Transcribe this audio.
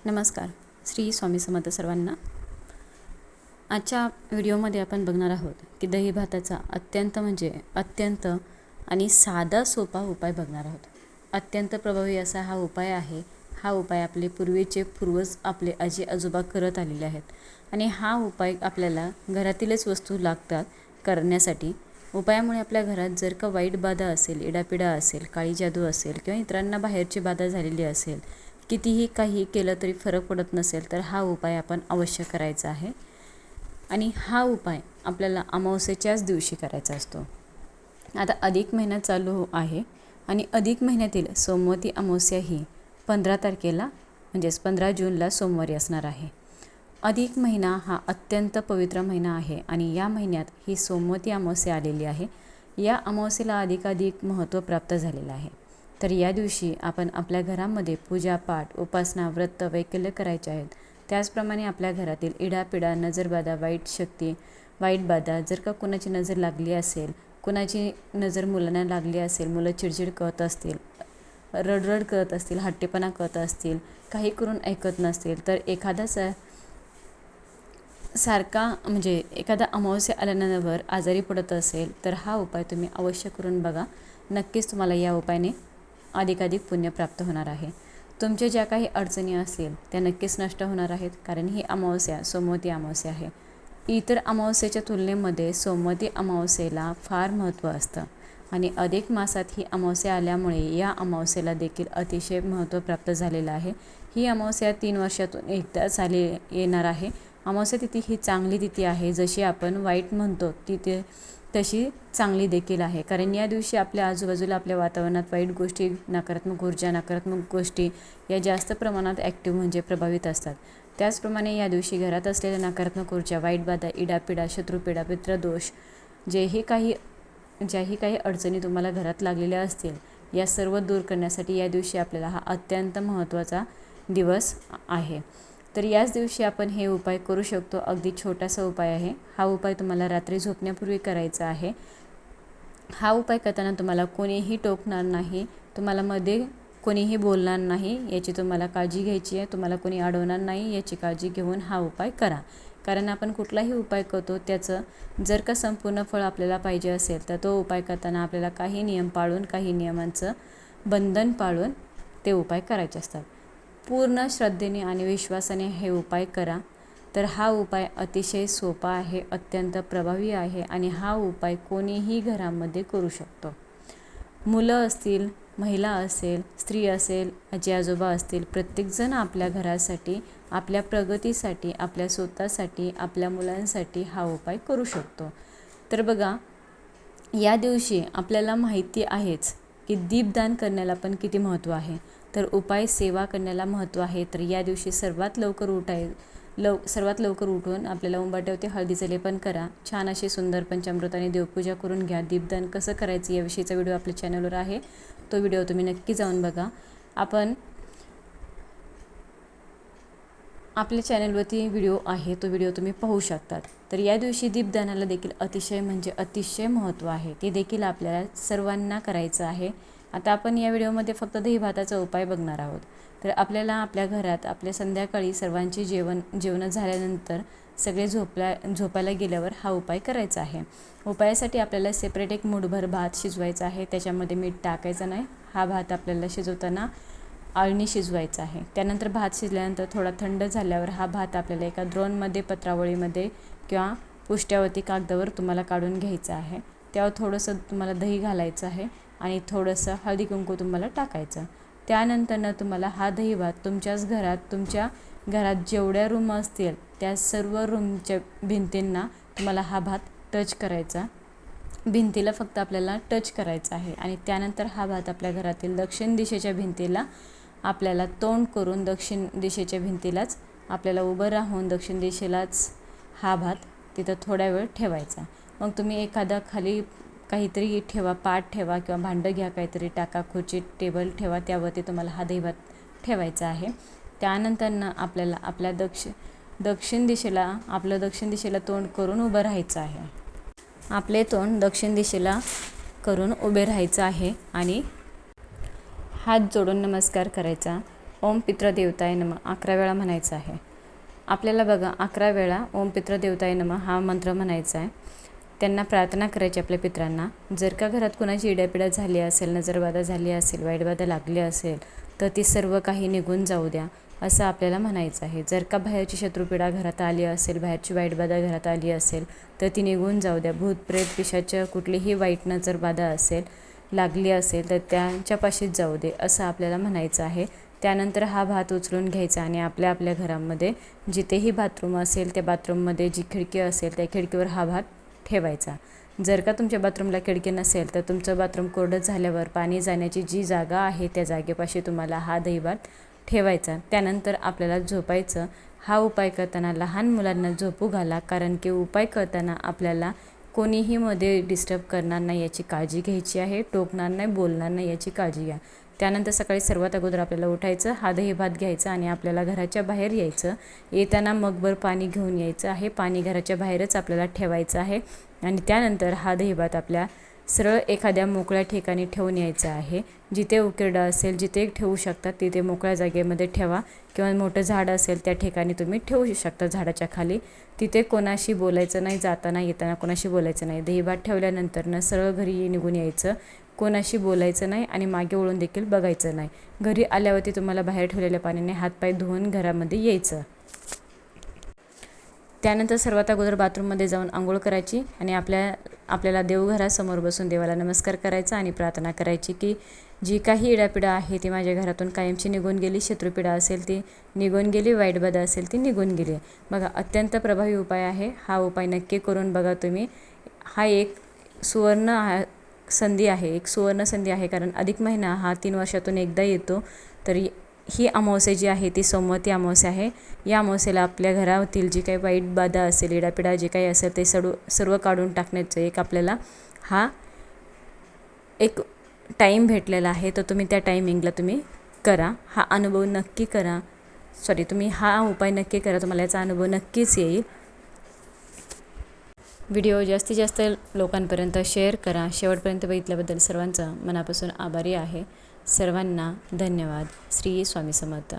नमस्कार. श्री स्वामी समर्थ सर्वांना. आजच्या व्हिडिओमध्ये आपण बघणार आहोत की दही भाताचा अत्यंत आणि साधा सोपा उपाय बघणार आहोत. अत्यंत प्रभावी असा हा उपाय आहे. हा उपाय आपले पूर्वज आपले आजी आजोबा करत आलेले आहेत आणि हा उपाय आपल्याला घरातीलच वस्तू लागतात करण्यासाठी. उपायामुळे आपल्या घरात जर का वाईट बाधा असेल, इडापिडा असेल, काळी जादू असेल किंवा इतरांना बाहेरची बाधा झालेली असेल, कितीही काही केलं तरी फरक पडत नसेल तर हा उपाय आपण अवश्य करायचा आहे. आणि हा उपाय आपल्याला अमावस्येच्याच दिवशी करायचा असतो. आता अधिक महिना चालू आहे आणि अधिक महिन्यातील सोमवती अमावस्या ही 15 तारखेला म्हणजेच 15 जूनला सोमवारी असणार आहे. अधिक महिना हा अत्यंत पवित्र महिना आहे आणि या महिन्यात ही सोमवती अमावस्या आलेली आहे. या अमावस्येला अधिकाधिक महत्त्व प्राप्त झालेलं आहे. तर या दिवशी आपण आपल्या घरामध्ये पूजापाठ, उपासना, व्रत, वैकल्य करायचे आहेत. त्याचप्रमाणे आपल्या घरातील इडापिडा, नजरबाधा, वाईट शक्ती, वाईट बाधा, जर का कुणाची नजर लागली असेल, कुणाची नजर मुलांना लागली असेल, मुलं चिडचिड करत असतील, रडरड करत असतील, हट्टेपणा करत असतील, काही करून ऐकत नसतील, तर एखादा अमावस्या आल्यानंतर आजारी पडत असेल तर हा उपाय तुम्ही अवश्य करून बघा. नक्कीच तुम्हाला या उपायाने अधिकाधिक पुण्य प्राप्त होणार आहे. तुमच्या ज्या काही अडचणी असतील त्या नक्कीच नष्ट होणार आहेत, कारण ही अमावस्या सोमवती अमावस्या आहे. इतर अमावस्येच्या तुलनेमध्ये सोमवती अमावस्येला फार महत्त्व असतं आणि अधिक मासात ही अमावस्या आल्यामुळे या अमावस्येला देखील अतिशय महत्त्व प्राप्त झालेलं आहे. ही अमावस्या 3 वर्षातून एकदाच येणार आहे. अमावस्या तिथी ही चांगली तिथी आहे. जशी आपण वाईट म्हणतो तिथे तशी चांगली देखील आहे, कारण या दिवशी आपल्या आजूबाजूला आपल्या वातावरणात वाईट गोष्टी, नकारात्मक ऊर्जा, नकारात्मक गोष्टी या जास्त प्रमाणात ॲक्टिव्ह प्रभावित असतात. त्याचप्रमाणे या दिवशी घरात असलेल्या नकारात्मक ऊर्जा, वाईट बाधा, इडापिडा, शत्रुपिडा, पितृदोष, ज्याही काही अडचणी तुम्हाला घरात लागलेल्या असतील या सर्व दूर करण्यासाठी या दिवशी आपल्याला हा अत्यंत महत्त्वाचा दिवस आहे. तर याच दिवशी आपण हे उपाय करू शकतो. अगदी छोटासा उपाय आहे. हा उपाय तुम्हाला रात्री झोपण्यापूर्वी करायचा आहे. हा उपाय करताना तुम्हाला कोणीही टोकणार नाही, तुम्हाला मध्ये कोणीही बोलणार नाही याची तुम्हाला काळजी घ्यायची आहे. तुम्हाला कोणी अडवणार नाही याची काळजी घेऊन हा उपाय करा. कारण आपण कुठलाही उपाय करतो त्याचं जर का संपूर्ण फळ आपल्याला पाहिजे असेल तर तो उपाय करताना आपल्याला काही नियम पाळून, काही नियमांचं बंधन पाळून ते उपाय करायचे असतात. पूर्ण श्रद्धेने आणि विश्वासाने हे उपाय करा. तर हा उपाय अतिशय सोपा आहे, अत्यंत प्रभावी आहे आणि हा उपाय कोणीही घरामध्ये करू शकतो. मुलं असतील, महिला असेल, स्त्री असेल, आजी आजोबा असतील, प्रत्येकजण आपल्या घरासाठी, आपल्या प्रगतीसाठी, आपल्या स्वतःसाठी, आपल्या मुलांसाठी हा उपाय करू शकतो. तर बघा, या दिवशी आपल्याला माहिती आहेच की दीपदान करण्याला पण किती महत्त्व आहे, तर उपाय सेवा करण्याला महत्त्व आहे. तर या दिवशी सर्वात लवकर उठून आपल्याला उंबाट्यावरती हळदीचं लेपन करा. छान अशी सुंदर पंचामृताने देवपूजा करून घ्या. दीपदान कसं करायचं याविषयीचा व्हिडिओ आपल्या चॅनलवर आहे, तो व्हिडिओ तुम्ही नक्की जाऊन बघा. आपल्या चॅनलवरती व्हिडिओ आहे, तो व्हिडिओ तुम्ही पाहू शकतात. तर या दिवशी दीपदानाला देखील अतिशय महत्त्व आहे. ते देखील आपल्याला सर्वांना करायचं आहे. आता आपण या व्हिडिओमध्ये फक्त दही भाताचा उपाय बघणार आहोत. तर आपल्याला आपल्या घरात आपल्या संध्याकाळी सर्वांचे जेवण झाल्यानंतर सगळे झोपायला गेल्यावर हा उपाय करायचा आहे. उपायासाठी आपल्याला सेपरेट एक मूठभर भात शिजवायचा आहे. त्याच्यामध्ये मीठ टाकायचं नाही. हा भात आपल्याला शिजवताना आळणी शिजवायचा आहे. त्यानंतर भात शिजल्यानंतर थोडा थंड झाल्यावर हा भात आपल्याला एका द्रोणमध्ये, पत्रावळीमध्ये किंवा पुष्ट्यावरती कागदावर तुम्हाला काढून घ्यायचं आहे. त्यावर थोडंसं तुम्हाला दही घालायचं आहे आणि थोडंसं हळदी कुंकू तुम्हाला टाकायचं. त्यानंतरनं तुम्हाला हा दही भात तुमच्या घरात जेवढ्या रूम असतील त्या सर्व रूमच्या भिंतींना तुम्हाला हा भात टच करायचा. भिंतीला फक्त आपल्याला टच करायचा आहे आणि त्यानंतर हा भात आपल्या घरातील दक्षिण दिशेच्या भिंतीला आपल्याला तोंड करून दक्षिण दिशेच्या भिंतीलाच आपल्याला उभं राहून दक्षिण दिशेलाच हा भात तिथं थोड्या वेळ ठेवायचा. मग तुम्ही एखादा खाली काहीतरी ठेवा, पाट ठेवा किंवा भांडं घ्या, काहीतरी टाका, खुर्ची, टेबल ठेवा, त्यावरती तुम्हाला हा दही भात ठेवायचा आहे. त्यानंतरनं आपल्याला आपल्या दक्षिण दिशेला तोंड करून उभं राहायचं आहे. आपले तोंड दक्षिण दिशेला करून उभे राहायचं आहे आणि हात जोडून नमस्कार करायचा. ओम पितृदेवताय नमः 11 वेळा म्हणायचं आहे. आपल्याला बघा 11 वेळा ओम पितृदेवताय नमः हा मंत्र म्हणायचा आहे. त्यांना प्रार्थना करायची आपल्या पितरांना. जर का घरात कोणाची इडापिडा झाली असेल, नजरबाधा झाली असेल, वाईटबाधा लागली असेल तर ती सर्व काही निघून जाऊ द्या असं आपल्याला म्हणायचं आहे. जर का बाहेरची शत्रुपीडा घरात आली असेल, बाहेरची वाईटबाधा घरात आली असेल तर ती निघून जाऊ द्या. भूत प्रेत पिशाचं कुठलीही वाईट नजरबाधा असेल लागली असेल तर त्यांच्यापाशीच जाऊ दे असं आपल्याला म्हणायचं आहे. त्यानंतर हा भात उचलून घ्यायचा आणि आपल्या आपल्या घरामध्ये जिथेही बाथरूम असेल त्या बाथरूममध्ये जी खिडकी असेल त्या खिडकीवर हा भात ठेवायचा. जर का तुमच्या बाथरूमला खिडकी नसेल तर तुमचं बाथरूम कोरडं झाल्यावर पाणी जाण्याची जी जागा आहे त्या जागेपाशी तुम्हाला हा दहीभात ठेवायचा. त्यानंतर आपल्याला झोपायचं. हा उपाय करताना लहान मुलांना झोपू घाला, कारण की उपाय करताना आपल्याला कोणीही मध्ये डिस्टर्ब करणार नाही याची काळजी घ्यायची आहे. टोकणार नाही, बोलणार नाही याची काळजी घ्या. त्यानंतर सकाळी सर्वात अगोदर आपल्याला उठायचं, हा दही भात घ्यायचा आणि आपल्याला घराच्या बाहेर यायचं. येताना मगभर पाणी घेऊन यायचं आहे. पाणी घराच्या बाहेरच आपल्याला ठेवायचं आहे आणि त्यानंतर हा दही भात आपल्या सरळ एखाद्या मोकळ्या ठिकाणी ठेवून यायचं आहे. जिथे उकिरडा असेल, जिथे ठेवू शकतात तिथे मोकळ्या जागेमध्ये ठेवा किंवा मोठं झाड असेल त्या ठिकाणी तुम्ही ठेवू शकता झाडाच्या खाली. तिथे कोणाशी बोलायचं नाही, जाताना येताना कोणाशी बोलायचं नाही. दही भात ठेवल्यानंतर सरळ घरी निघून यायचं. कोणाशी बोलायचं नाही आणि मागे वळून देखील बघायचं नाही. घरी आल्यावरती तुम्हाला बाहेर ठेवलेल्या पाण्याने हातपाय धुवून घरामध्ये यायचं. त्यानंतर सर्वात अगोदर बाथरूममध्ये जाऊन आंघोळ करायची आणि आपल्याला देवघरासमोर बसून देवाला नमस्कार करायचा आणि प्रार्थना करायची की जी काही इडापिडा आहे ती माझ्या घरातून कायमची निघून गेली, शत्रुपीडा असेल ती निघून गेली, वाईटबाधा असेल ती निघून गेली. बघा, अत्यंत प्रभावी उपाय आहे. हा उपाय नक्की करून बघा तुम्ही. हा एक सुवर्ण संधी आहे, एक सुवर्ण संधी आहे, कारण अधिक महिना हा 3 वर्षातून एकदा येतो. तर ही अमावस्या जी आहे ती सोमवती अमावस्या आहे. या अमावस्येला आपल्या घरातील जी काही वाईट बाधा असेल, इडापिडा जे काही असेल ते सर्व काढून टाकण्याचं एक आपल्याला हा एक टाईम भेटलेला आहे. तर तुम्ही त्या टायमिंगला तुम्ही करा. हा अनुभव नक्की करा. तुम्ही हा उपाय नक्की करा. तुम्हाला याचा अनुभव नक्कीच येईल. व्हिडिओ जास्तीत जास्त लोकांपर्यंत शेअर करा. शेवटपर्यंत बघितल्याबद्दल सर्वांचा मनापासून आभारी आहे. सर्वांना धन्यवाद. श्री स्वामी समर्थ.